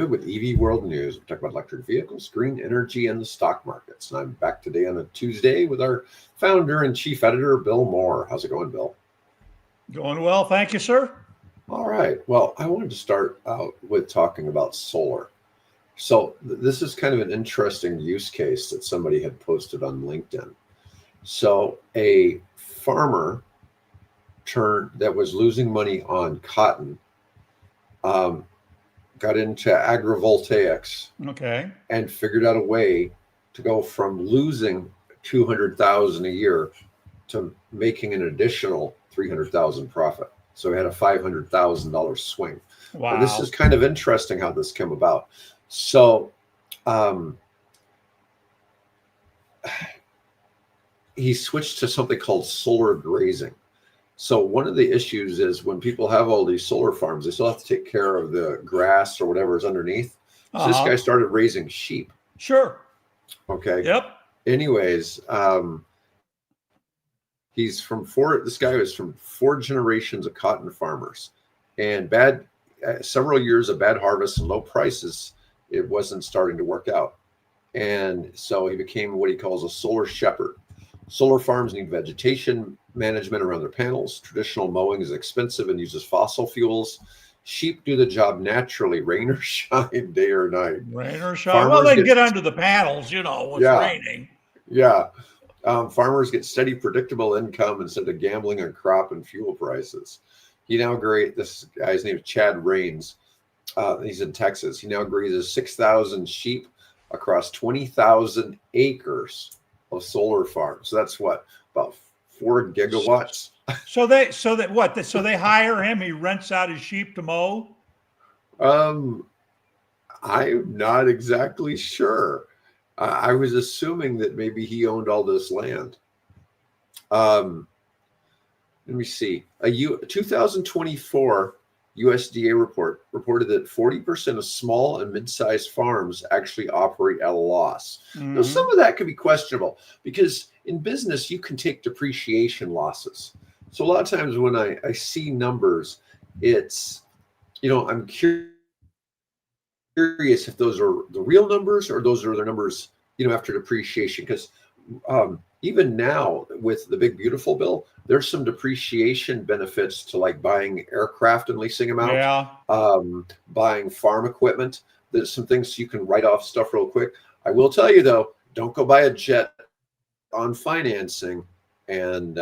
David with EV World News. We talk about electric vehicles, green energy, and the stock markets. And I'm back today on a Tuesday with our founder and chief editor, Bill Moore. How's it going, Bill? Going well, thank you, sir. All right. Well, I wanted to start out with talking about solar. So this is kind of an interesting use case that somebody had posted on LinkedIn. So a farmer that was losing money on cotton got into agrivoltaics, Okay. and figured out a way to go from losing $200,000 a year to making an additional $300,000 profit. So he had a $500,000 swing. Wow. And this is kind of interesting how this came about. So he switched to something called solar grazing. So one of the issues is when people have all these solar farms, they still have to take care of the grass or whatever is underneath. So this guy started raising sheep. Sure. Okay. Yep. Anyways, this guy was from 4 generations of cotton farmers, and several years of bad harvests and low prices, it wasn't starting to work out. And so he became what he calls a solar shepherd. Solar farms need vegetation management around their panels. Traditional mowing is expensive and uses fossil fuels. Sheep do the job naturally, rain or shine, day or night. Rain or shine. Well, they get under the panels, when it's raining. Yeah. Farmers get steady, predictable income instead of gambling on crop and fuel prices. This guy's name is Chad Rains. He's in Texas. He now grazes 6,000 sheep across 20,000 acres of solar farms. So that's about 4 gigawatts. So they hire him. He rents out his sheep to mow. I'm not exactly sure. I was assuming that maybe he owned all this land. Let me see. A 2024 USDA report reported that 40% of small and mid-sized farms actually operate at a loss. Now, some of that could be questionable because in business, you can take depreciation losses. So a lot of times when I see numbers, it's, I'm curious if those are the real numbers or those are the numbers, after depreciation. Because even now with the Big Beautiful Bill, there's some depreciation benefits to like buying aircraft and leasing them out, buying farm equipment. There's some things you can write off stuff real quick. I will tell you though, don't go buy a jet on financing and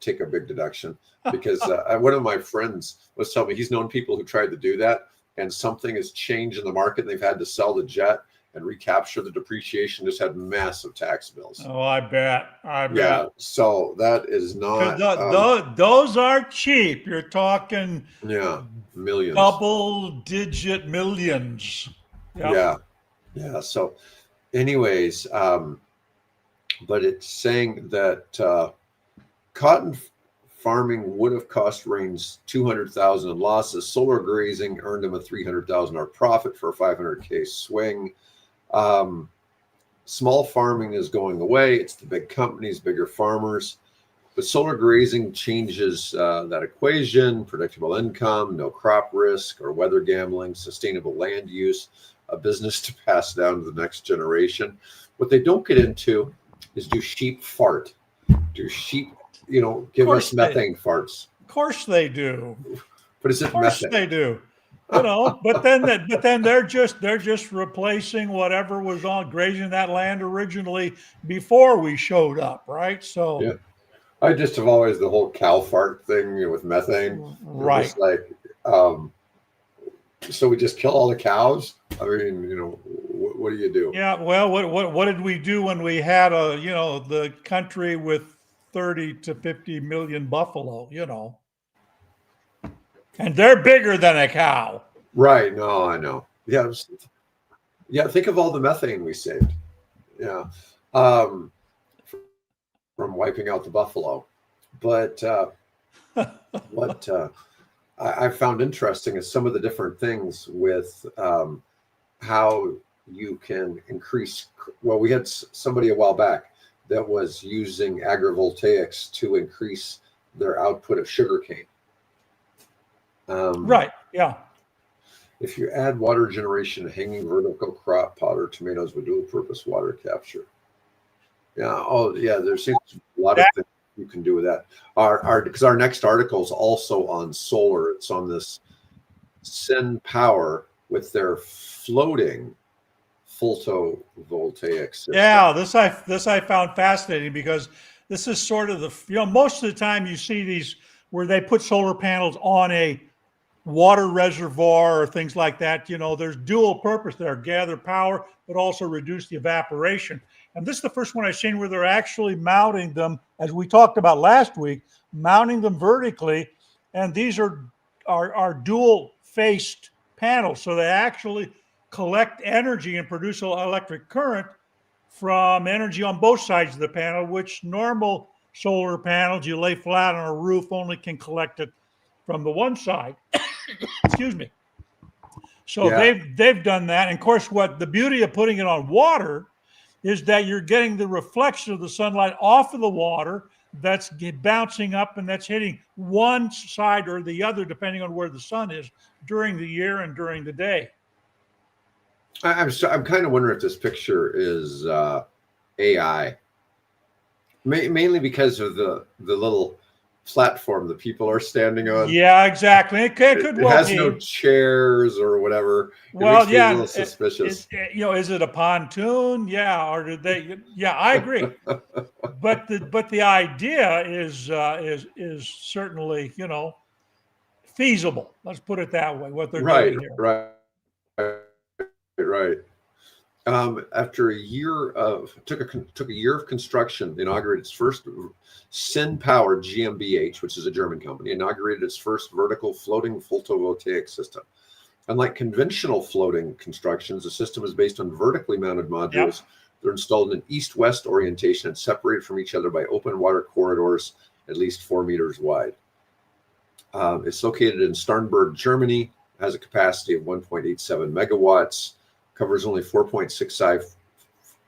take a big deduction, because one of my friends was telling me he's known people who tried to do that and something has changed in the market and they've had to sell the jet and recapture the depreciation, just had massive tax bills. Oh, I bet. Yeah, so that is not. Those are cheap. You're talking millions, double-digit millions. Yep. Yeah. So, anyways, but it's saying that cotton farming would have cost Rains $200,000 in losses. Solar grazing earned him a $300,000 profit for a $500K swing. Small farming is going away. It's the big companies, bigger farmers. But solar grazing changes that equation: predictable income, no crop risk or weather gambling, sustainable land use, a business to pass down to the next generation. What they don't get into is, do sheep fart? Do sheep, give us methane farts? Of course they do. But is it methane? Of course they do. But then they're just replacing whatever was on grazing that land originally before we showed up, right? So yeah, I just have always the whole cow fart thing with methane, right? It's like, so we just kill all the cows. I mean, what do you do? Yeah, well, what did we do when we had the country with 30 to 50 million buffalo? And they're bigger than a cow. Right. No, I know. Yeah. Think of all the methane we saved. Yeah. From wiping out the buffalo. But what I found interesting is some of the different things with how you can increase. Well, we had somebody a while back that was using agrivoltaics to increase their output of sugarcane. Right. Yeah. If you add water generation, hanging vertical crop pot or tomatoes with dual purpose water capture. Yeah. Oh, yeah. There seems to be a lot of things you can do with that. Because our next article is also on solar. It's on this Syn Power with their floating photovoltaic system. Yeah, this I found fascinating because this is sort of most of the time you see these where they put solar panels on a water reservoir or things like that. There's dual purpose there: gather power, but also reduce the evaporation. And this is the first one I've seen where they're actually mounting them, as we talked about last week, mounting them vertically. And these are dual faced panels, so they actually collect energy and produce electric current from energy on both sides of the panel, which normal solar panels you lay flat on a roof only can collect it from the one side. Excuse me. So they've done that. And of course, what the beauty of putting it on water is that you're getting the reflection of the sunlight off of the water that's bouncing up and that's hitting one side or the other, depending on where the sun is during the year and during the day. I'm kind of wondering if this picture is AI, mainly because of the little platform that people are standing on. Yeah, exactly. It could it well has be. no chairs or whatever. Well, makes me a little suspicious. Is it a pontoon? Yeah, or did they? Yeah, I agree. but the idea is certainly feasible. Let's put it that way. What they're doing here. Right. After a year of took a year of construction, inaugurated its first Syn Power GmbH, which is a German company, inaugurated its first vertical floating photovoltaic system. Unlike conventional floating constructions, the system is based on vertically mounted modules. Yep. They're installed in an east-west orientation and separated from each other by open water corridors at least 4 meters wide. It's located in Starnberg, Germany, has a capacity of 1.87 megawatts, covers only 4.65,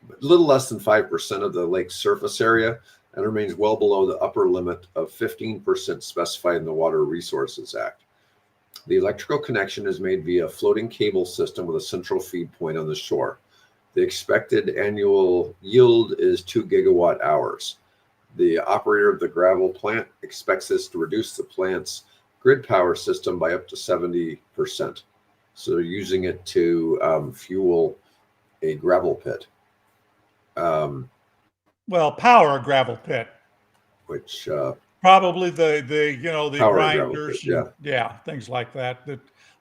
a little less than 5% of the lake's surface area, and remains well below the upper limit of 15% specified in the Water Resources Act. The electrical connection is made via a floating cable system with a central feed point on the shore. The expected annual yield is 2 gigawatt hours. The operator of the gravel plant expects this to reduce the plant's grid power system by up to 70%. So they're using it to fuel a gravel pit. Power a gravel pit. Which probably the grinders, things like that.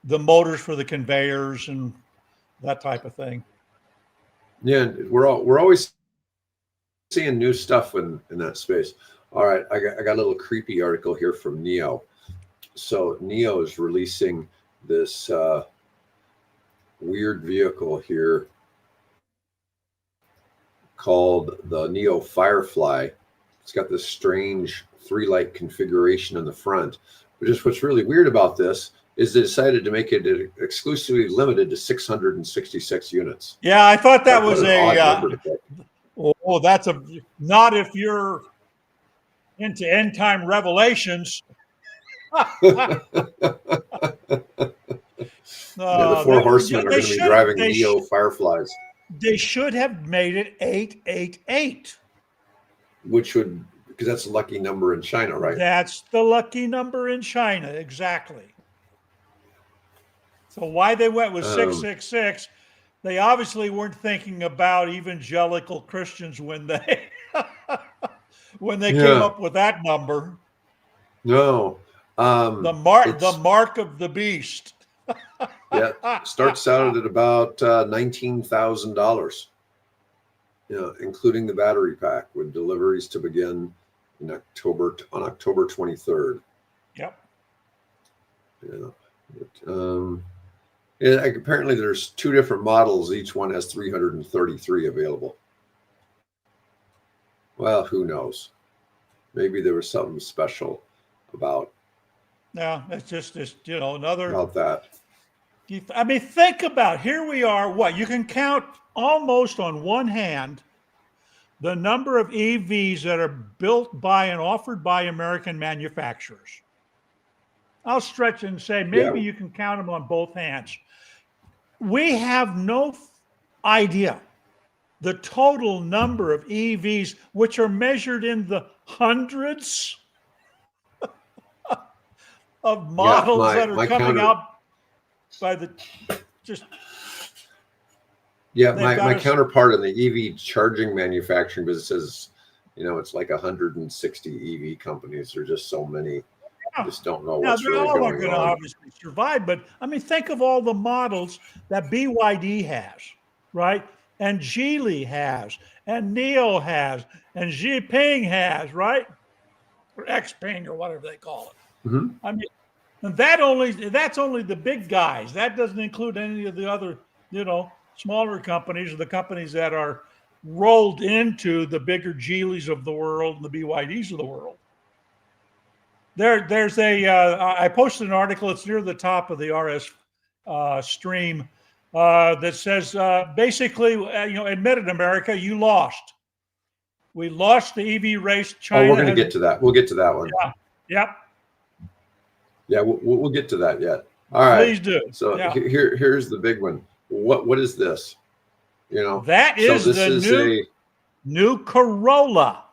The motors for the conveyors and that type of thing. Yeah, we're always seeing new stuff in that space. All right, I got a little creepy article here from Nio. So Nio is releasing this weird vehicle here called the Nio Firefly. It's got this strange 3-light configuration in the front. But just what's really weird about this is they decided to make it exclusively limited to 666 units. Yeah, I thought that was that's not if you're into end time revelations. The 4 horsemen are going to be driving Nio Fireflies. They should have made it 888. Which would, because that's a lucky number in China, right? That's the lucky number in China, exactly. So why they went with 666, they obviously weren't thinking about evangelical Christians when they came up with that number. No. The mark of the beast. Yeah, starts out at about $19,000. Including the battery pack, with deliveries to begin on October 23rd. Yep. Apparently there's 2 different models. Each one has 333 available. Well, who knows? Maybe there was something special about. Yeah, it's just another about that. I mean, think about it. Here we are. You can count almost on one hand the number of EVs that are built by and offered by American manufacturers. I'll stretch and say maybe you can count them on both hands. we have no idea the total number of EVs, which are measured in the hundreds of Yeah, models my that are my coming counter out by the just yeah, they've my got us. counterpart in the EV charging manufacturing business is, it's like 160 EV companies. There's just so many. You Yeah. just don't know Now what's they really all are going going to on. obviously survive, but I mean, think of all the models that BYD has, right? And Geely has, and Nio has, and Xiping has, right? Or Xpeng or whatever they call it. Hmm. I mean, and that's only the big guys. That doesn't include any of the other, smaller companies or the companies that are rolled into the bigger Geelys of the world and the BYDs of the world. There's I posted an article. It's near the top of the RS stream that says basically, admitted America, you lost. We lost the EV race. Oh, we're China going to has, get to that. We'll get to that one. yeah, yep, Yeah, we'll get to that yet. All right. please do. So Yeah, here's the big one. What is this? that So is this the is a new Corolla.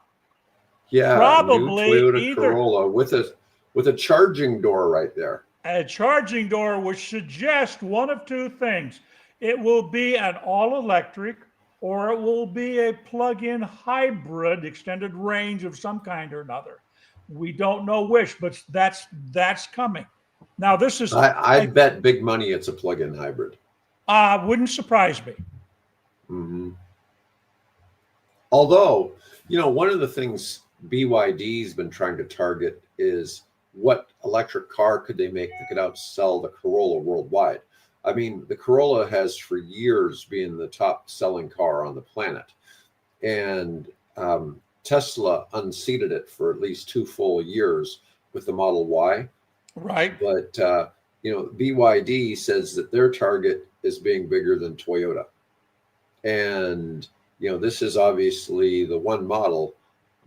new Probably Toyota either Corolla with a charging door right there. a charging door, which suggests one of two things. It will be an all electric or it will be a plug in hybrid, extended range of some kind or another. We don't know which, but that's coming. Now, this is, I bet big money it's a plug-in hybrid. wouldn't surprise me. Hmm. Although, one of the things BYD's been trying to target is what electric car could they make that could outsell the Corolla worldwide. I mean, the Corolla has for years been the top selling car on the planet. And Tesla unseated it for at least 2 full years with the Model Y. Right. But, BYD says that their target is being bigger than Toyota. And, this is obviously the one model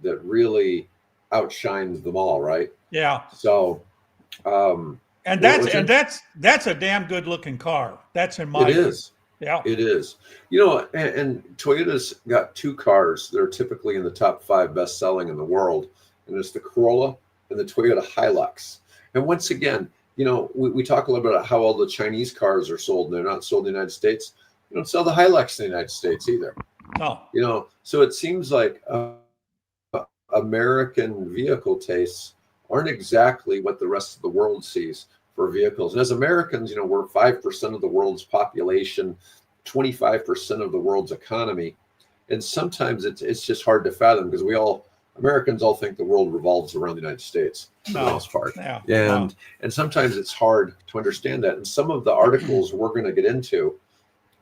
that really outshines them all, right? Yeah. So, And what that's was and it? that's a damn good looking car. That's in It my view. is. Yeah. It is. And Toyota's got 2 cars that are typically in the top 5 best selling in the world, and it's the Corolla and the Toyota Hilux. And once again, we talk a little bit about how all the Chinese cars are sold, and they're not sold in the United States. You don't sell the Hilux in the United States either. No. So it seems like American vehicle tastes aren't exactly what the rest of the world sees for vehicles. And as Americans, we're 5% of the world's population, 25% of the world's economy. And sometimes it's just hard to fathom because Americans all think the world revolves around the United States for the most part. Yeah. And sometimes it's hard to understand that. And some of the articles we're going to get into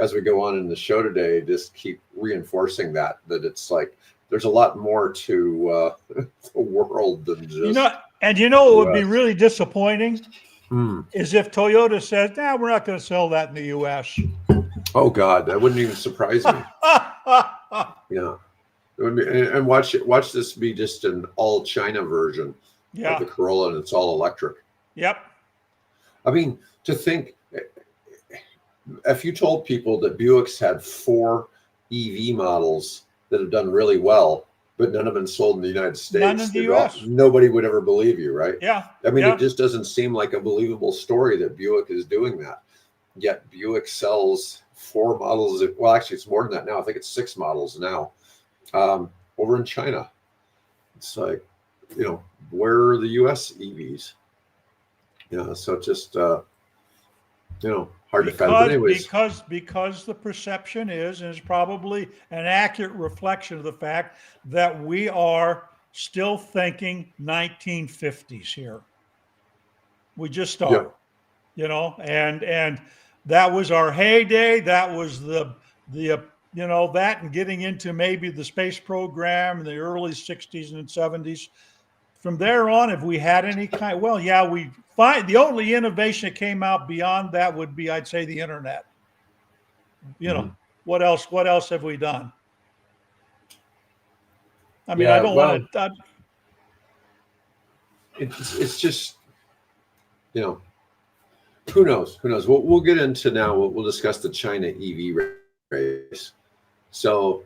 as we go on in the show today just keep reinforcing that it's like there's a lot more to the world than just it would be really disappointing Hmm. is if Toyota says, "Nah, we're not going to sell that in the U.S." Oh God, that wouldn't even surprise me. Yeah, it would be, and watch this be just an all China version of the Corolla, and it's all electric. Yep. I mean, to think, if you told people that Buick's had 4 EV models that have done really well, but none have been sold in the United States, None in the US. nobody would ever believe you, right? Yeah. I mean, it just doesn't seem like a believable story that Buick is doing that. Yet Buick sells 4 models. Well, actually, it's more than that now. I think it's 6 models now over in China. It's like, where are the US EVs? So it's just, hard to fathom. But anyways, because the perception is, and it's probably an accurate reflection of the fact that we are still thinking 1950s here. We just are, and that was our heyday. That was the that and getting into maybe the space program in the early 60s and 70s. From there on, if we had any kind, we find the only innovation that came out beyond that would be, I'd say, the internet. What else? What else have we done? I mean, I don't want to. It's just, Who knows? Who knows? We'll get into now. We'll discuss the China EV race. So,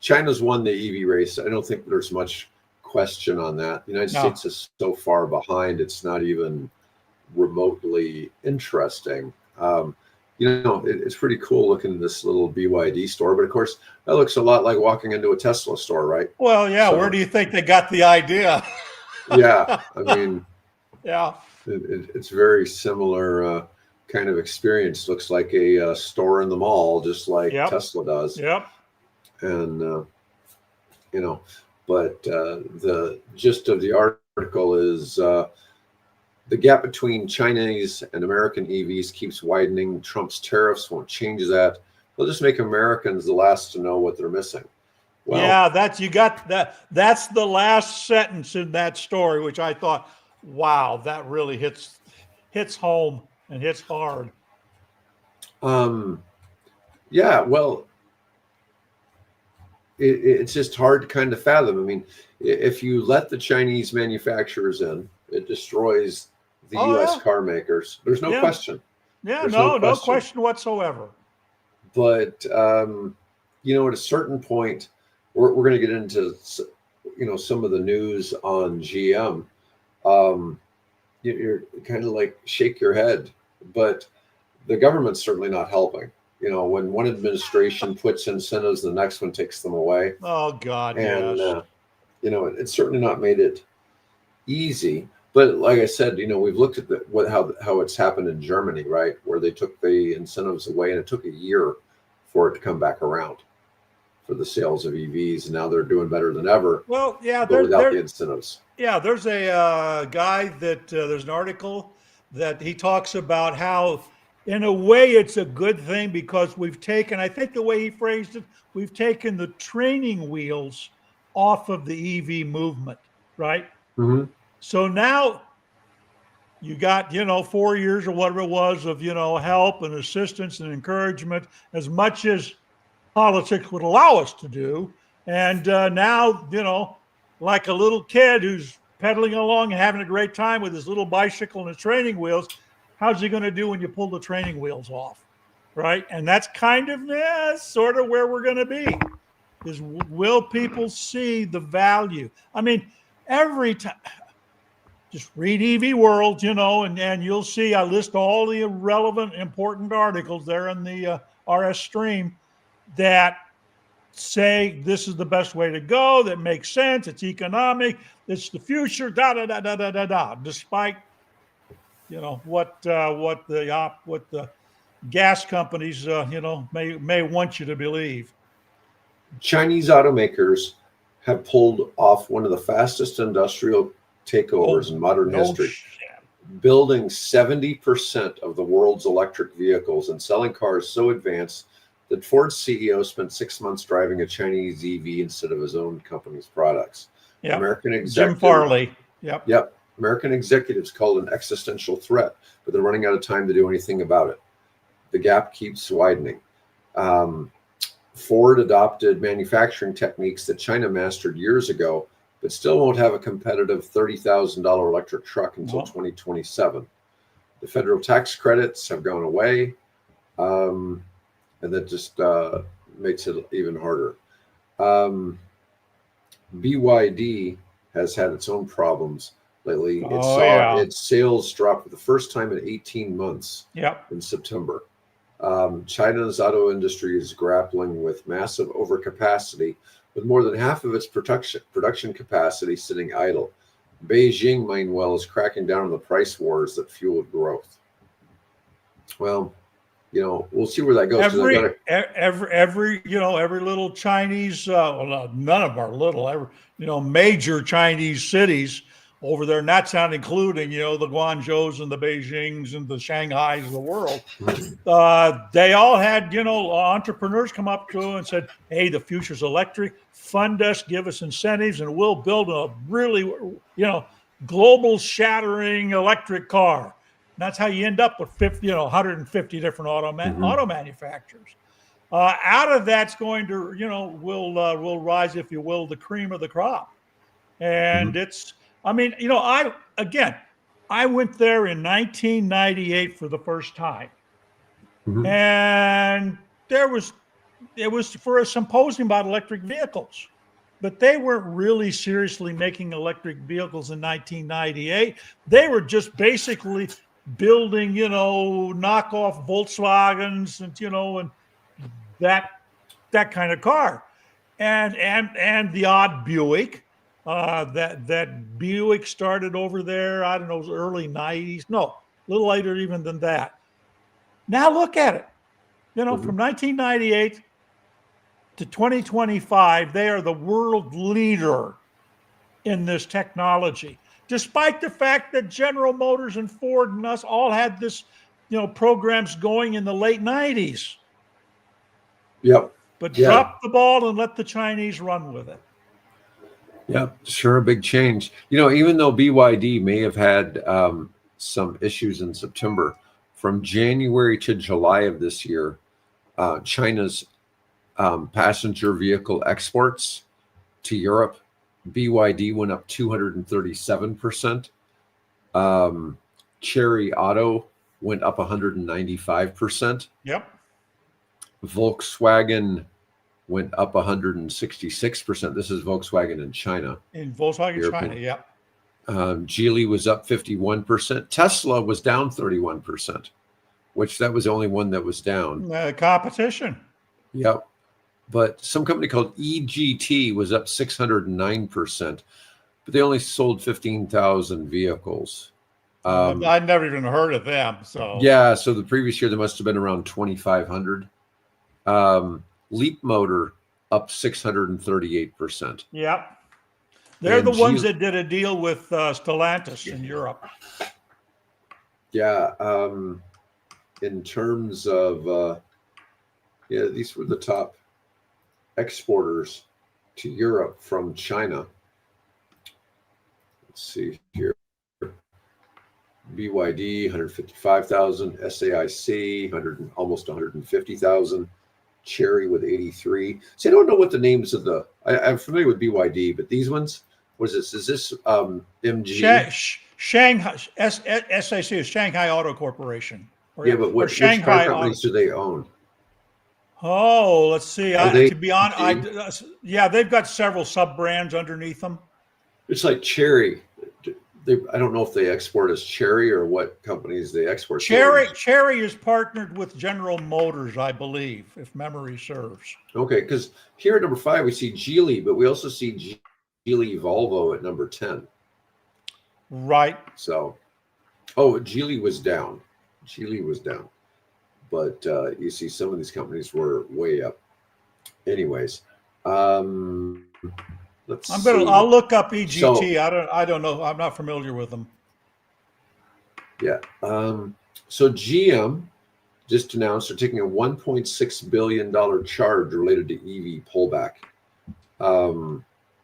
China's won the EV race. I don't think there's much question on that. The United No. States is so far behind, it's not even remotely interesting. It's pretty cool looking at this little BYD store, but of course, that looks a lot like walking into a Tesla store, right? Well, yeah. So, Where do you think they got the idea? yeah, I mean, Yeah. it's very similar kind of experience. Looks like a store in the mall, just like Yep. Tesla does. Yep. And but the gist of the article is the gap between Chinese and American EVs keeps widening. Trump's tariffs won't change that. They'll just make Americans the last to know what they're missing. Well, yeah, you got that. That's the last sentence in that story, which I thought, wow, that really hits home and hits hard. Yeah, well, it's just hard to kind of fathom. I mean, if you let the Chinese manufacturers in, it destroys the U.S. car makers. There's no question. Yeah, There's no question whatsoever. But at a certain point, we're going to get into some of the news on GM. You're kind of like shake your head, but the government's certainly not helping. When one administration puts incentives, the next one takes them away. Oh God, and yes. It's certainly not made it easy. But like I said, we've looked at how it's happened in Germany, right, where they took the incentives away, and it took a year for it to come back around for the sales of EVs, and now they're doing better than ever. Well, yeah, but without the incentives. Yeah, there's a guy that there's an article that he talks about how, in a way, it's a good thing because we've taken, I think the way he phrased it, we've taken the training wheels off of the EV movement, right? Mm-hmm. So now you got, 4 years or whatever it was of, help and assistance and encouragement, as much as politics would allow us to do. And now, like a little kid who's pedaling along and having a great time with his little bicycle and his training wheels, how's he going to do when you pull the training wheels off, right? And that's kind of sort of where we're going to be, is will people see the value? I mean, every time, just read EV World, and you'll see I list all the relevant, important articles there in the RS stream that say this is the best way to go, that makes sense, it's economic, it's the future, despite what the gas companies may want you to believe. Chinese automakers have pulled off one of the fastest industrial takeovers in modern history, building 70% of the world's electric vehicles and selling cars so advanced that Ford's CEO spent 6 months driving a Chinese EV instead of his own company's products. Yep. Jim Farley. Yep. American executives called it an existential threat, but they're running out of time to do anything about it. The gap keeps widening. Ford adopted manufacturing techniques that China mastered years ago, but still won't have a competitive $30,000 electric truck until 2027. The federal tax credits have gone away. And that just makes it even harder. BYD has had its own problems lately. It saw its sales drop for the first time in 18 months in September. China's auto industry is grappling with massive overcapacity, with more than half of its production capacity sitting idle. Beijing, meanwhile, is cracking down on the price wars that fueled growth. Well, we'll see where that goes. Every little Chinese, none of our little, major Chinese cities over there, and that's not including, the Guangzhous and the Beijings and the Shanghais of the world. They all had, entrepreneurs come up to them and said, hey, the future's electric, fund us, give us incentives, and we'll build a really, global shattering electric car. That's how you end up with 150 different auto manufacturers. Out of that's going to, will rise, if you will, the cream of the crop. And it's, I went there in 1998 for the first time, Mhm. and it was for a symposium about electric vehicles, but they weren't really seriously making electric vehicles in 1998. They were just basically building, knockoff Volkswagens and that that kind of car, and the odd Buick. That Buick started over there. I don't know, early '90s. No, a little later even than that. Now look at it. Mhm. From 1998 to 2025, they are the world leader in this technology, despite the fact that General Motors and Ford and us all had this, programs going in the late '90s, Yep. but Yeah. dropped the ball and let the Chinese run with it. Yep. Sure. A big change. Even though BYD may have had some issues in September, from January to July of this year, China's passenger vehicle exports to Europe, BYD went up 237%. Chery Auto went up 195%. Yep. Volkswagen went up 166%. This is Volkswagen in China. In Volkswagen China, European. yep. Geely was up 51%. Tesla was down 31%, which that was the only one that was down. Competition. Yep. But some company called EGT was up 609%, but they only sold 15,000 vehicles. I'd never even heard of them. So Yeah, so the previous year there must have been around 2,500. Leapmotor up 638%. yep. They're And the ones that did a deal with Stellantis in Europe. Yeah, in terms of these were the top exporters to Europe from China. Let's see here. BYD 155,000, SAIC 100, almost 150,000, Chery with 83. See, I don't know what the names of I'm familiar with BYD, but these ones, what is this? Is this MG? Shanghai SAC is Shanghai Auto Corporation, Yeah, but or which car Shanghai Auto. companies do they own? Oh, let's see. Are they To be honest, yeah, they've got several sub brands underneath them. It's like Chery. I don't know if they export as Chery or what companies they export. Chery is partnered with General Motors, I believe, if memory serves. Okay, because here at number 5 we see Geely, but we also see Geely Volvo at number 10. Right. So, Geely was down. But you see some of these companies were way up. Anyways, let's see. I'll look up EGT. I don't know. I'm not familiar with them. Yeah. So GM just announced they're taking a $1.6 billion charge related to EV pullback.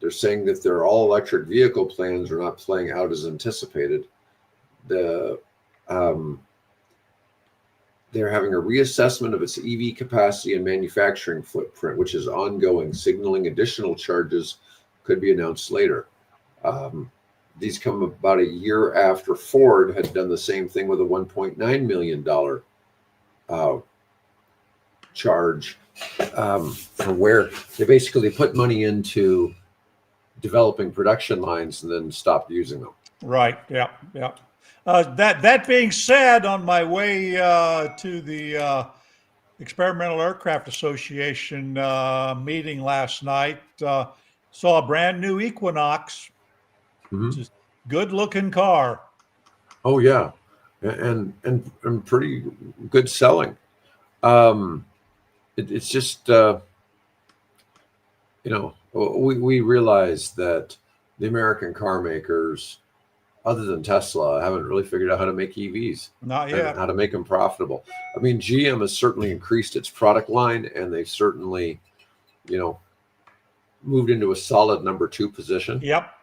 They're saying that their all-electric vehicle plans are not playing out as anticipated. They're having a reassessment of its EV capacity and manufacturing footprint, which is ongoing, signaling additional charges could be announced later. These come about a year after Ford had done the same thing with a $1.9 million charge for where they basically put money into developing production lines and then stopped using them. Right. Yeah. Yeah. That being said, on my way to the Experimental Aircraft Association meeting last night, saw a brand new Equinox. Mm-hmm. Just good looking car. Oh yeah, and pretty good selling. It's just we realize that the American car makers, other than Tesla, haven't really figured out how to make EVs. Not yet. And how to make them profitable. I mean, GM has certainly increased its product line, and they've certainly, moved into a solid number 2 position. Yep.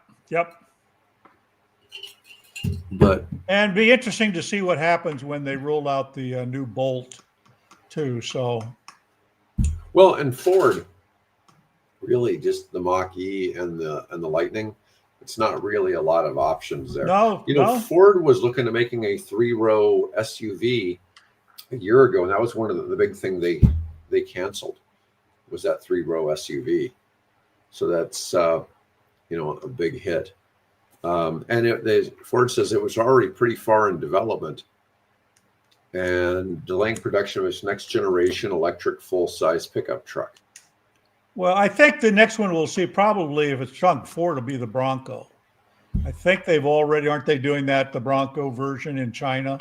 And be interesting to see what happens when they roll out the new Bolt too. So, and Ford, really just the Mach-E and the Lightning. it's not really a lot of options there. No, You know, no. Ford was looking to making a 3-row SUV a year ago, and that was one of the big thing they canceled, was that 3-row SUV. So that's you know, a big hit. And Ford says it was already pretty far in development and delaying production of its next generation electric full-size pickup truck. Well, I think the next one we'll see, probably if it's Chunk Ford, will be the Bronco. I think they've already, aren't they doing that, the Bronco version in China?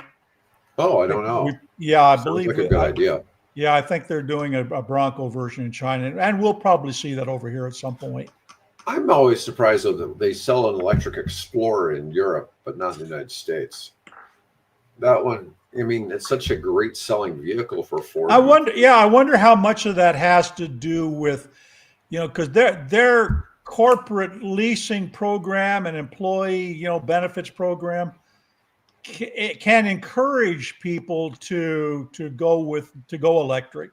Oh, I don't know. Yeah, I Sounds believe like a good idea. Yeah, I think they're doing a Bronco version in China, and we'll probably see that over here at some point. I'm always surprised though that they sell an electric Explorer in Europe, but not in the United States. That one, I mean, it's such a great selling vehicle for Ford. I wonder how much of that has to do with, you know, because their corporate leasing program and employee, you know, benefits program, it can encourage people to go electric.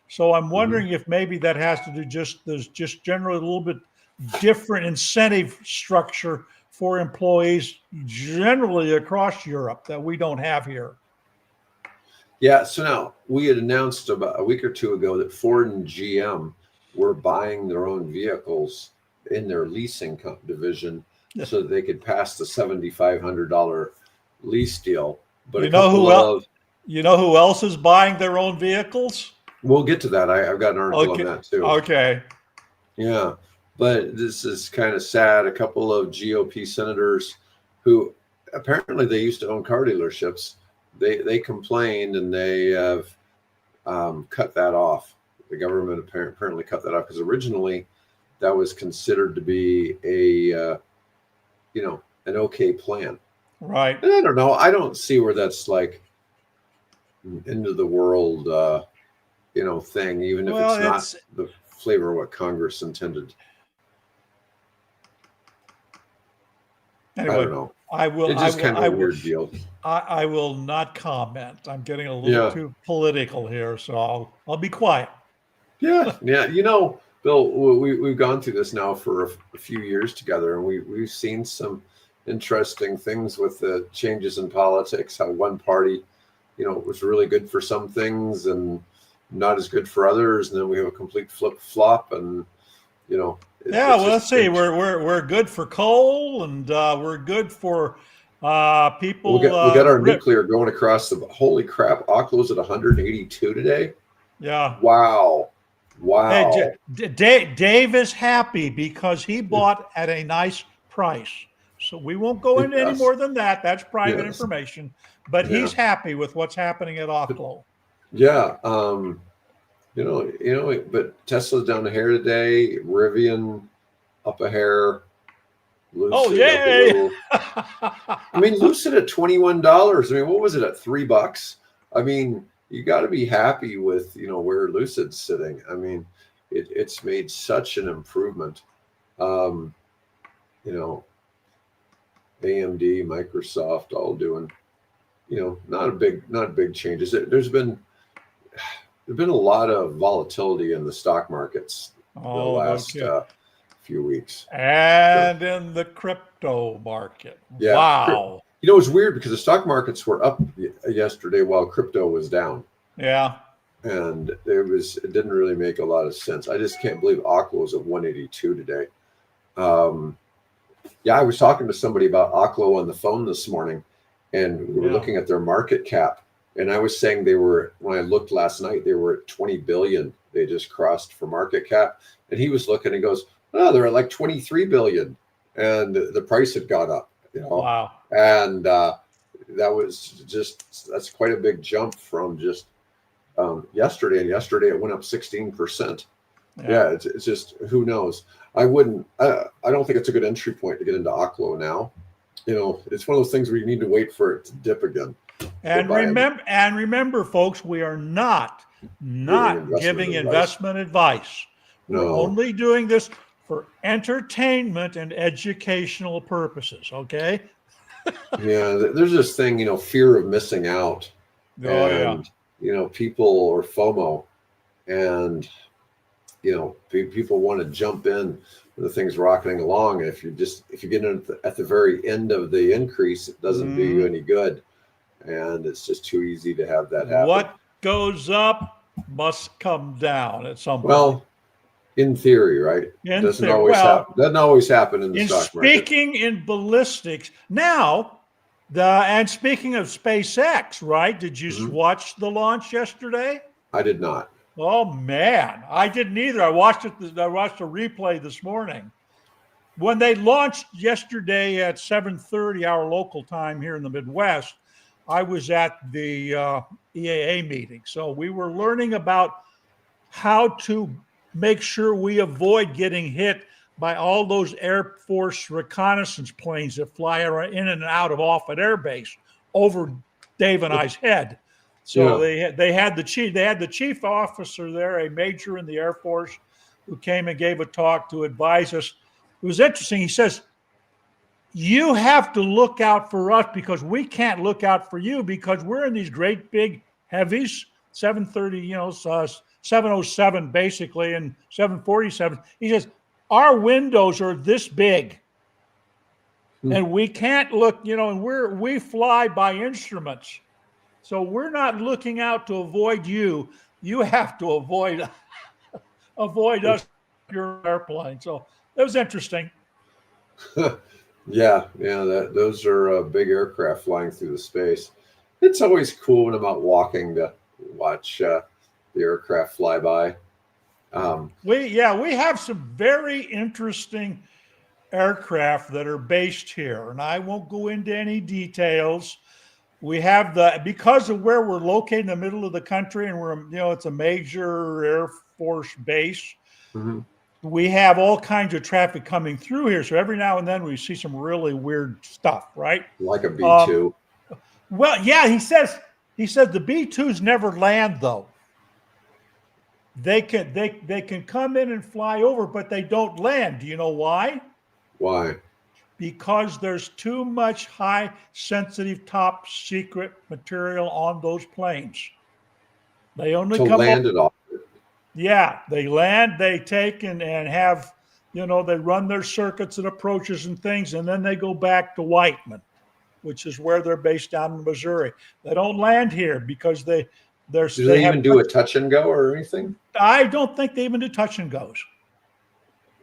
So I'm wondering if maybe that has to do there's just generally a little bit different incentive structure for employees generally across Europe that we don't have here. Yeah, so now we had announced about a week or two ago that Ford and GM were buying their own vehicles in their leasing division so that they could pass the $7,500 lease deal. But you know who else is buying their own vehicles? We'll get to that. I've got an article on that too. Okay. Yeah, but this is kind of sad. A couple of GOP senators who apparently they used to own car dealerships, they complained and they have cut that off. The government apparently cut that off because originally that was considered to be a you know, an okay plan. Right. And I don't know. I don't see where that's like end of the world you know, thing, even if it's not the flavor of what Congress intended. Anyway, I don't know. I will. It's just kind of a weird deal. I will not comment. I'm getting a little too political here, so I'll be quiet. Yeah. You know, Bill, we've gone through this now for a few years together, and we've seen some interesting things with the changes in politics. How one party, you know, was really good for some things and not as good for others, and then we have a complete flip flop, and you know. Well, let's see. We're good for coal, and we're good for people. We got our nuclear going across the. Holy crap! Oklo's at 182 today. Yeah. Wow. Hey, Dave is happy because he bought at a nice price. So we won't go into any more than that. That's private information. But he's happy with what's happening at Oklo. Yeah. You know, but Tesla's down a hair today. Rivian up a hair. Lucid yay! I mean, Lucid at $21. I mean, what was it at $3? I mean, you got to be happy with, you know, where Lucid's sitting. I mean, it's made such an improvement. You know, AMD, Microsoft, all doing, you know, not big changes. There's been a lot of volatility in the stock markets the last few weeks. And in the crypto market. Yeah. Wow. You know, it's weird because the stock markets were up yesterday while crypto was down. Yeah. And it didn't really make a lot of sense. I just can't believe Oklo was at 182 today. Yeah, I was talking to somebody about Oklo on the phone this morning, and we were looking at their market cap. And I was saying when I looked last night, they were at 20 billion. They just crossed for market cap. And he was looking and goes, oh, they're at like 23 billion. And the price had gone up, you know. Wow. And that's quite a big jump from just yesterday. And yesterday it went up 16%. Yeah, it's just, who knows? I don't think it's a good entry point to get into Oklo now. You know, it's one of those things where you need to wait for it to dip again. And remember, folks, we are not giving investment advice. No. We're only doing this for entertainment and educational purposes. Okay. Yeah, there's this thing, you know, fear of missing out. You know, people or FOMO, and people want to jump in when the thing's rocketing along. And if you get in at the very end of the increase, it doesn't do you any good. And it's just too easy to have that happen. What goes up must come down at some point. Well, in theory, right? Doesn't always happen in the stock market. Speaking in ballistics, now, and speaking of SpaceX, right? Did you watch the launch yesterday? I did not. Oh man, I didn't either. I watched a replay this morning. When they launched yesterday at 7:30 our local time here in the Midwest, I was at the EAA meeting. So we were learning about how to make sure we avoid getting hit by all those Air Force reconnaissance planes that fly in and out of Offutt Air Base over Dave and I's head. So they had the chief officer there, a major in the Air Force, who came and gave a talk to advise us. It was interesting. He says, you have to look out for us because we can't look out for you because we're in these great big heavies, 730, 707 basically, and 747. He says, our windows are this big. And we can't look, and we fly by instruments. So we're not looking out to avoid you. You have to avoid us, your airplane. So that was interesting. Those are big aircraft flying through the space. It's always cool when I'm out walking to watch the aircraft fly by. We have some very interesting aircraft that are based here, and I won't go into any details. We have because of where we're located in the middle of the country, and it's a major Air Force base. We have all kinds of traffic coming through here. So every now and then we see some really weird stuff, right? Like a B-2. Well, yeah, he says the B-2s never land though. They can come in and fly over, but they don't land. Do you know why? Why? Because there's too much high sensitive top secret material on those planes. They only come land it off. Yeah, they land, they take and have, they run their circuits and approaches and things, and then they go back to Whiteman, which is where they're based down in Missouri. They don't land here because do they even do a touch and go or anything? I don't think they even do touch and goes.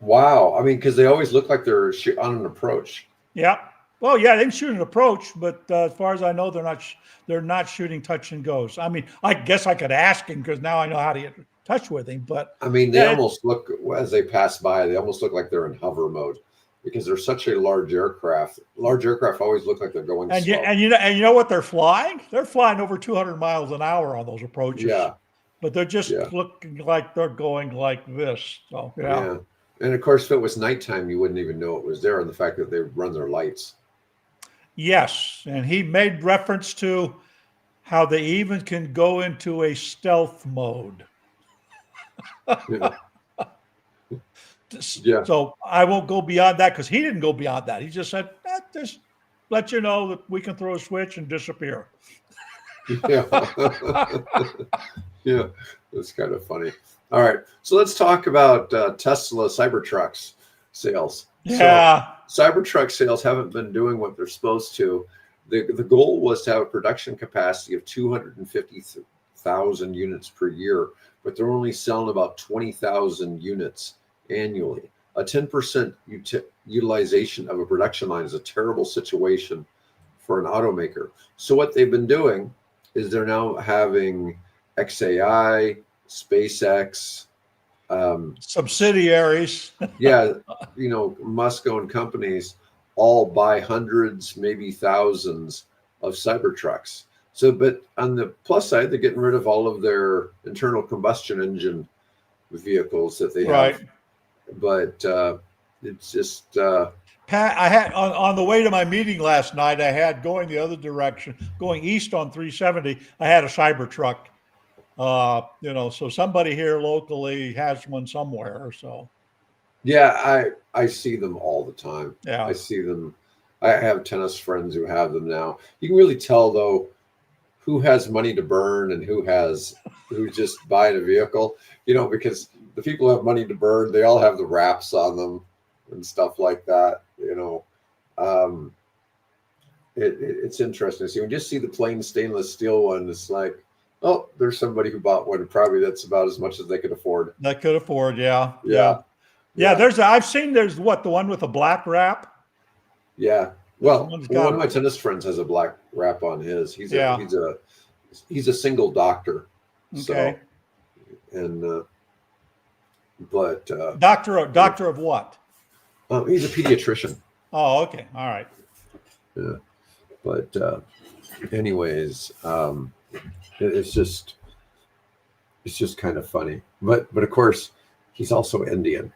Wow. I mean, because they always look like they're on an approach. Yeah. Well, yeah, they can shoot an approach, but as far as I know, they're not shooting touch and goes. I mean, I guess I could ask him because now I know how to get in touch with him. But I mean, they almost look, as they pass by, they almost look like they're in hover mode because they're such a large aircraft. Large aircraft always look like they're going slow. And you know what they're flying? They're flying over 200 miles an hour on those approaches. Yeah. But they're just looking like they're going like this. So yeah. And of course, if it was nighttime, you wouldn't even know it was there, and the fact that they run their lights. Yes, and he made reference to how they even can go into a stealth mode. So I won't go beyond that because he didn't go beyond that. He just said, just let you know that we can throw a switch and disappear. Yeah, that's kind of funny. All right, so let's talk about Tesla Cybertrucks sales. Yeah. So, Cybertruck sales haven't been doing what they're supposed to. The goal was to have a production capacity of 250,000 units per year, but they're only selling about 20,000 units annually. A 10% utilization of a production line is a terrible situation for an automaker. So what they've been doing is they're now having XAI, SpaceX, subsidiaries. Musk-owned companies all buy hundreds, maybe thousands of Cybertrucks. So, but on the plus side, they're getting rid of all of their internal combustion engine vehicles that they have. But it's just Pat, I had on the way to my meeting last night, I had going the other direction, going east on 370, I had a Cybertruck. So somebody here locally has one somewhere. So yeah, I see them all the time. Yeah, I see them. I have tennis friends who have them now. You can really tell though, who has money to burn and who's just buying a vehicle, because the people who have money to burn, they all have the wraps on them and stuff like that. It's interesting to see. When you just see the plain stainless steel one, it's like, oh, there's somebody who bought one. Probably that's about as much as they could afford. That could afford, yeah. Yeah. I've seen there's the one with a black wrap. Yeah. Well, Someone's one got of my tennis friends has a black wrap on his. He's Yeah. a single doctor. Okay. So, and but Doctor of what? he's a pediatrician. Oh, okay. All right. Yeah. But anyways, it's just kind of funny. But of course, he's also Indian.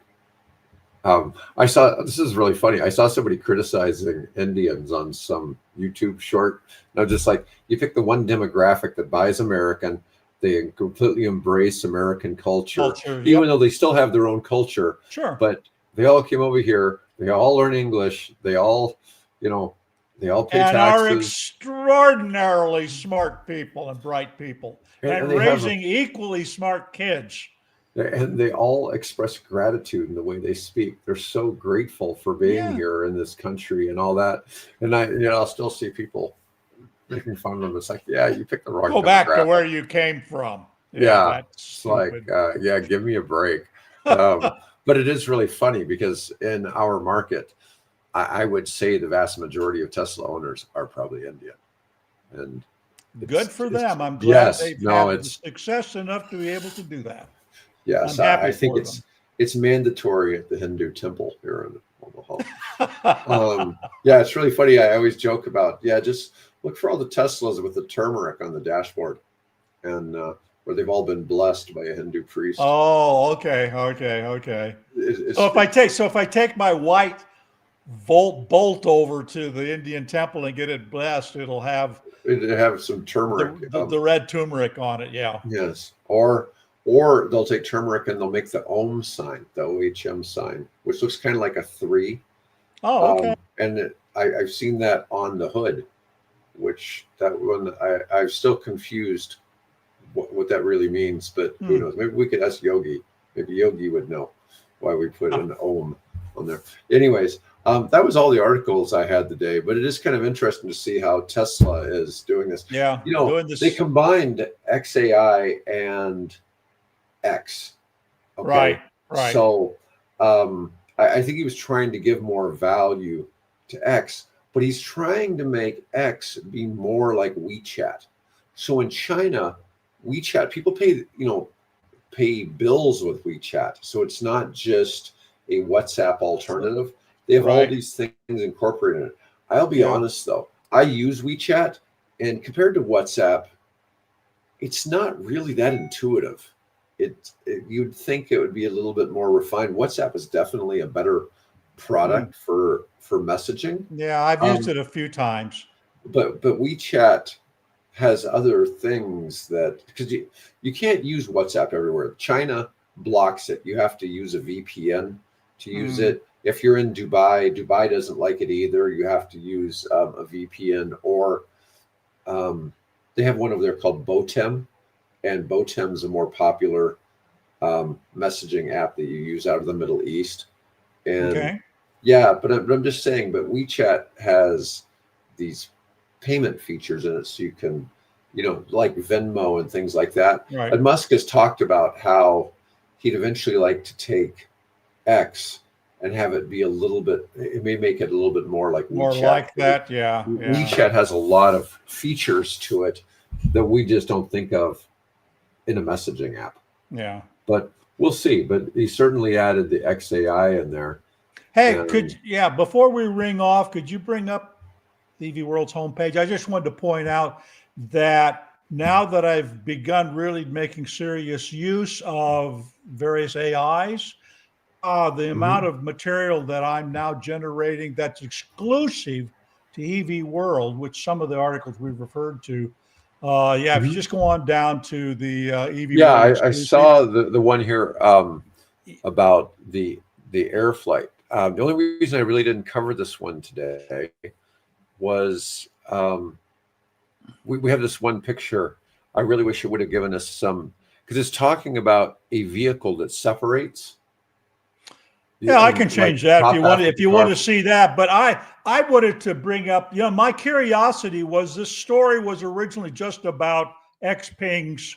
This is really funny. I saw somebody criticizing Indians on some YouTube short. And I'm just like, you pick the one demographic that buys American, they completely embrace American culture, even though they still have their own culture. Sure. But they all came over here. They all learn English. They all, they all pay and taxes. are extraordinarily smart people and bright people, and raising equally smart kids. And they all express gratitude in the way they speak. They're so grateful for being here in this country and all that. And I'll still see people making fun of them. It's like, yeah, you picked the wrong. Go back to where you came from. Yeah, it's like, give me a break. But it is really funny because in our market, I would say the vast majority of Tesla owners are probably Indian. And good for them. I'm glad they've had success enough to be able to do that. Yes, I think it's mandatory at the Hindu temple here in Omaha. It's really funny. I always joke about, just look for all the Teslas with the turmeric on the dashboard, and where they've all been blessed by a Hindu priest. Oh, okay. So if I take my white bolt over to the Indian temple and get it blessed, it'll have some turmeric, the red turmeric on it. Yeah. Yes, or they'll take turmeric and they'll make the Om sign, the OHM sign, which looks kind of like a 3. Oh, okay. And I've seen that on the hood, which that one I'm still confused what that really means. But who knows? Maybe we could ask Yogi. Maybe Yogi would know why we put an Om on there. Anyways, that was all the articles I had today. But it is kind of interesting to see how Tesla is doing this. Yeah, they combined XAI and X. Okay? Right. So I think he was trying to give more value to X, but he's trying to make X be more like WeChat. So in China, WeChat, people pay bills with WeChat. So it's not just a WhatsApp alternative. They have all these things incorporated in it. I'll be honest though, I use WeChat, and compared to WhatsApp, it's not really that intuitive. You'd think it would be a little bit more refined. WhatsApp is definitely a better product for messaging. Yeah, I've used it a few times. But WeChat has other things because you can't use WhatsApp everywhere. China blocks it. You have to use a VPN to use it. If you're in Dubai doesn't like it either. You have to use a VPN, or they have one over there called Botem. And Botem is a more popular messaging app that you use out of the Middle East. And but I'm just saying, but WeChat has these payment features in it, so you can, like Venmo and things like that. Right. And Musk has talked about how he'd eventually like to take X and have it be it may make it a little bit more like WeChat. More like that, yeah. WeChat has a lot of features to it that we just don't think of in a messaging app. Yeah. But we'll see. But he certainly added the XAI in there. Hey, before we ring off, could you bring up the EV World's homepage? I just wanted to point out that now that I've begun really making serious use of various AIs, the amount of material that I'm now generating that's exclusive to EV World, which some of the articles we've referred to, if you just go on down to the EV. Yeah, I saw the one here about the air flight. The only reason I really didn't cover this one today was we have this one picture. I really wish it would have given us some, because it's talking about a vehicle that separates. Yeah, I And can like change that top half of if the you car. want to see that. But I wanted to bring up, my curiosity was this story was originally just about Xpeng's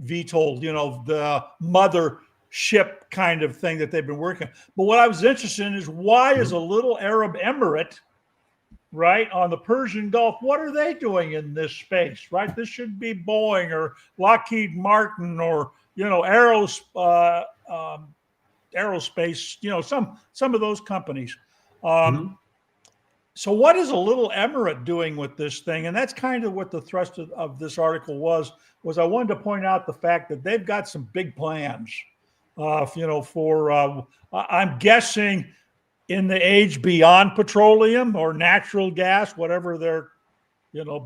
VTOL, the mother ship kind of thing that they've been working on. But what I was interested in is why is a little Arab emirate, right, on the Persian Gulf, what are they doing in this space, right? This should be Boeing or Lockheed Martin or, aerospace, some of those companies. Mhm. So what is a little emirate doing with this thing? And that's kind of what the thrust of this article was I wanted to point out the fact that they've got some big plans, I'm guessing in the age beyond petroleum or natural gas, whatever their,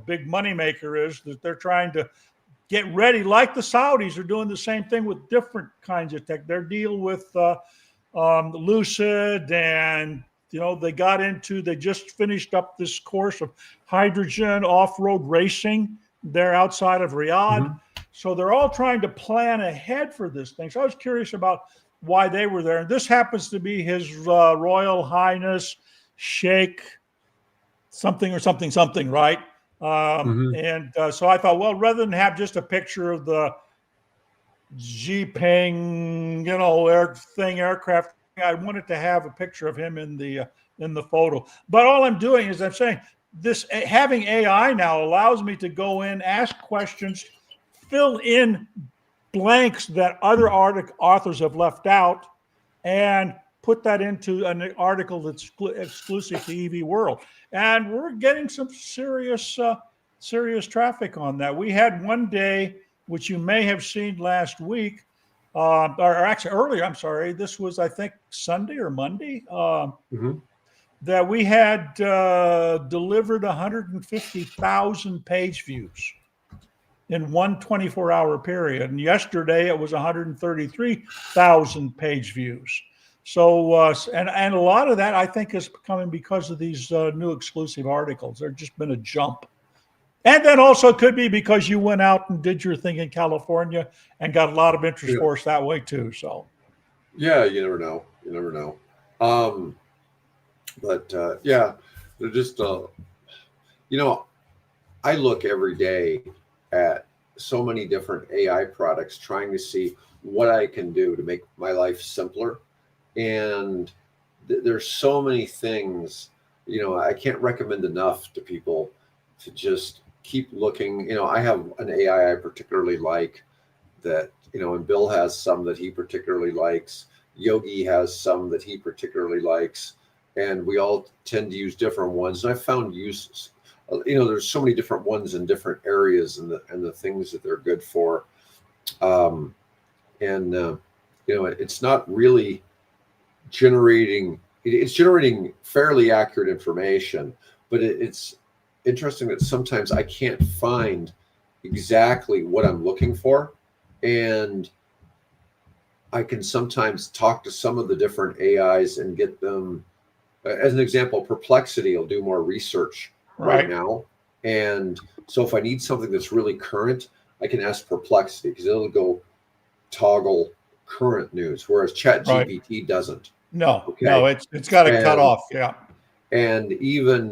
big moneymaker is, that they're trying to get ready. Like the Saudis are doing the same thing with different kinds of tech. Their deal with Lucid, and they just finished up this course of hydrogen off-road racing there outside of Riyadh. Mhm. So they're all trying to plan ahead for this thing. So I was curious about why they were there. And this happens to be His Royal Highness Sheikh something or something something, right? Mhm. So I thought, well, rather than have just a picture of the Peng, aircraft, I wanted to have a picture of him in the photo. But all I'm doing is I'm saying this: having AI now allows me to go in, ask questions, fill in blanks that other authors have left out, and put that into an article that's exclusive to EV World. And we're getting some serious traffic on that. We had one day, which you may have seen last week, or actually earlier, I'm sorry, this was, I think, Sunday or Monday, Mhm. that we had delivered 150,000 page views in one 24-hour period. And yesterday it was 133,000 page views. So, and a lot of that I think is coming because of these new exclusive articles. There's just been a jump. And then also could be because you went out and did your thing in California and got a lot of interest Yeah. for us that way too. So, Yeah, you never know. You never know. Um, but yeah, they're just you know, I look every day at so many different AI products trying to see what I can do to make my life simpler. And there's so many things, I can't recommend enough to people to just keep looking. I have an AI I particularly like that, and Bill has some that he particularly likes. Yogi has some that he particularly likes. And we all tend to use different ones. And I've found uses. There's so many different ones in different areas and the things that they're good for. Um, and it's not really it's generating fairly accurate information, but it's interesting that sometimes I can't find exactly what I'm looking for. And I can sometimes talk to some of the different AIs and get them, as an example, Perplexity will do more research right right. now. And so if I need something that's really current, I can ask Perplexity because it'll go toggle current news, whereas Right. ChatGPT doesn't. No, Okay. it's got to cut And off. Yeah. and even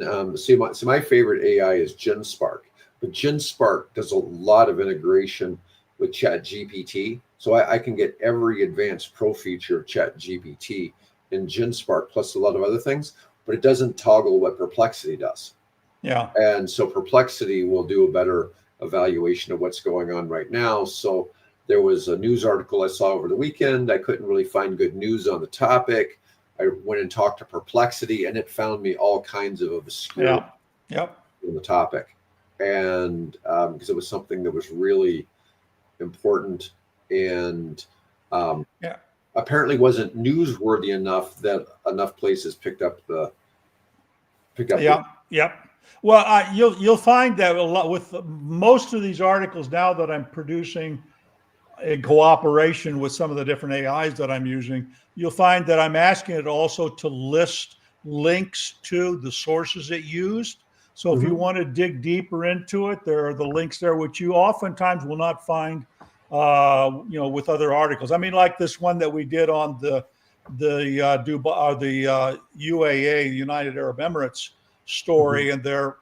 my favorite AI is GenSpark, but GenSpark does a lot of integration with ChatGPT, so I can get every advanced pro feature of ChatGPT in GenSpark plus a lot of other things, but it doesn't toggle what Perplexity does. Yeah. And so Perplexity will do a better evaluation of what's going on right now. So there was a news article I saw over the weekend. I couldn't really find good news on the topic. I went and talked to Perplexity, and it found me all kinds of obscure Yeah. Yep. on the topic. And because it was something that was really important and Yeah. apparently wasn't newsworthy enough that enough places picked up the. Yeah. Yep. Well, you'll find that a lot with most of these articles now that I'm producing in cooperation with some of the different AIs that I'm using, you'll find that I'm asking it also to list links to the sources it used. So if you Mhm. want to dig deeper into it, there are the links there, which you oftentimes will not find, with other articles. I mean, like this one that we did on the Dubai, the UAA, United Arab Emirates Mhm. story, and their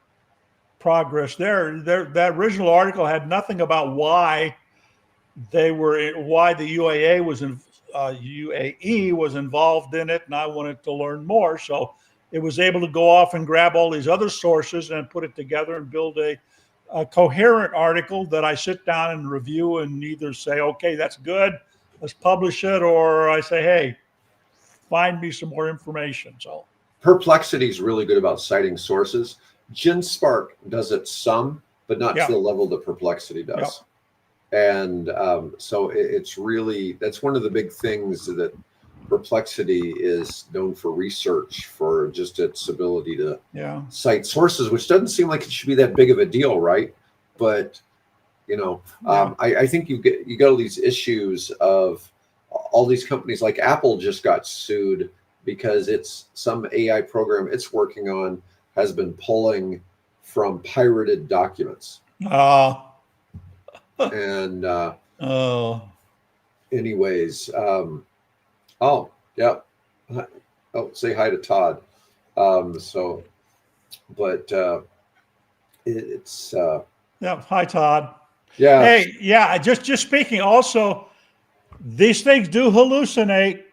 progress there. That original article had nothing about why the UAE was involved in it, and I wanted to learn more. So it was able to go off and grab all these other sources and put it together and build a coherent article that I sit down and review and either say, okay, that's good, let's publish it, or I say, hey, find me some more information. So Perplexity is really good about citing sources. GenSpark does it some, but not to yeah, the level that Perplexity yeah, does. And so it's really, that's one of the big things that Perplexity is known for research, for just its ability to yeah, cite sources, which doesn't seem like it should be that big of a deal, right? But yeah. I think you got all these issues of all these companies, like Apple just got sued because it's some AI program it's working on has been pulling from pirated documents. Uh, And oh, anyways, oh yeah, oh, say hi to Todd. So, but it's yeah. Hi, Todd. yeah. Hey, yeah. Just speaking. Also, these things do hallucinate.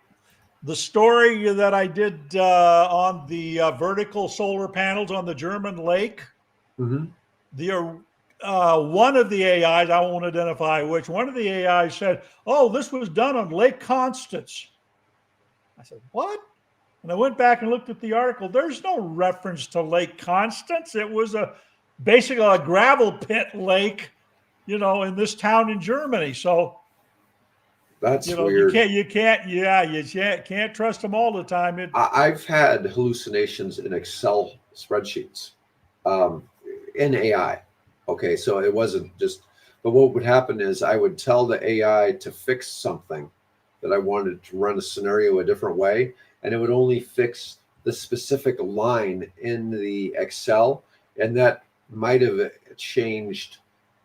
The story that I did on the vertical solar panels on the German lake, Mhm. the one of the AIs, I won't identify which, one of the AIs said, "Oh, this was done on Lake Constance." I said, "What?" And I went back and looked at the article. There's no reference to Lake Constance. It was basically a gravel pit lake, in this town in Germany. So That's you weird. can't, yeah, you can't trust them all the time. I've had hallucinations in Excel spreadsheets, um, in AI. Okay, so it wasn't just, but what would happen is I would tell the AI to fix something that I wanted to run a scenario a different way, and it would only fix the specific line in the Excel, and that might have changed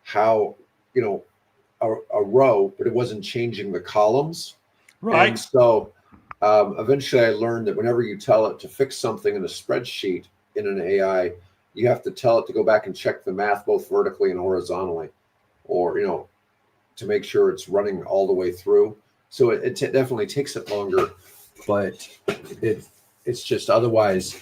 how, you know, a row, but it wasn't changing the columns. And Right. so eventually I learned that whenever you tell it to fix something in a spreadsheet in an AI, you have to tell it to go back and check the math both vertically and horizontally, or, to make sure it's running all the way through. So it definitely takes it longer, but it it's just otherwise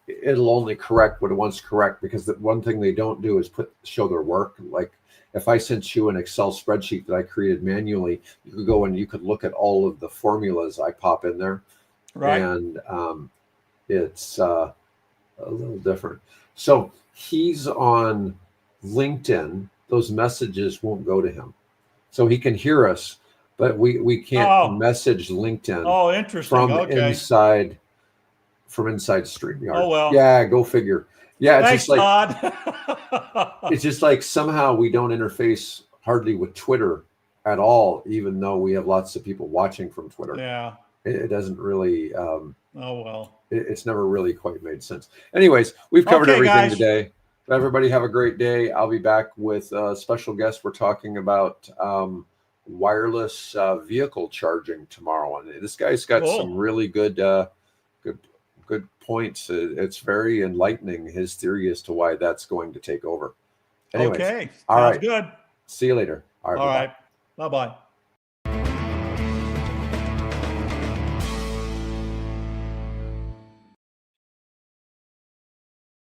it'll only correct what it wants to correct, because the one thing they don't do is show their work. Like if I sent you an Excel spreadsheet that I created manually, you could go and you could look at all of the formulas I pop in there, Right. and it's a little different. So he's on LinkedIn. Those messages won't go to him, so he can hear us, but we can't Oh, message LinkedIn oh, interesting. from Okay. inside StreamYard. Oh well. Yeah, go figure. Yeah, Thanks, Todd. it's just like somehow we don't interface hardly with Twitter at all, even though we have lots of people watching from Twitter. Yeah. It doesn't really. Oh well. It's never really quite made sense. Anyways, we've covered Okay, everything guys. today. Everybody have a great day. I'll be back with a special guest. We're talking about wireless vehicle charging tomorrow, and this guy's got some Cool. really good good points. It's very enlightening, his theory as to why that's going to take over. Anyways, Okay. all Sounds right. good. See you later. All right. All Bye bye. right. Bye bye.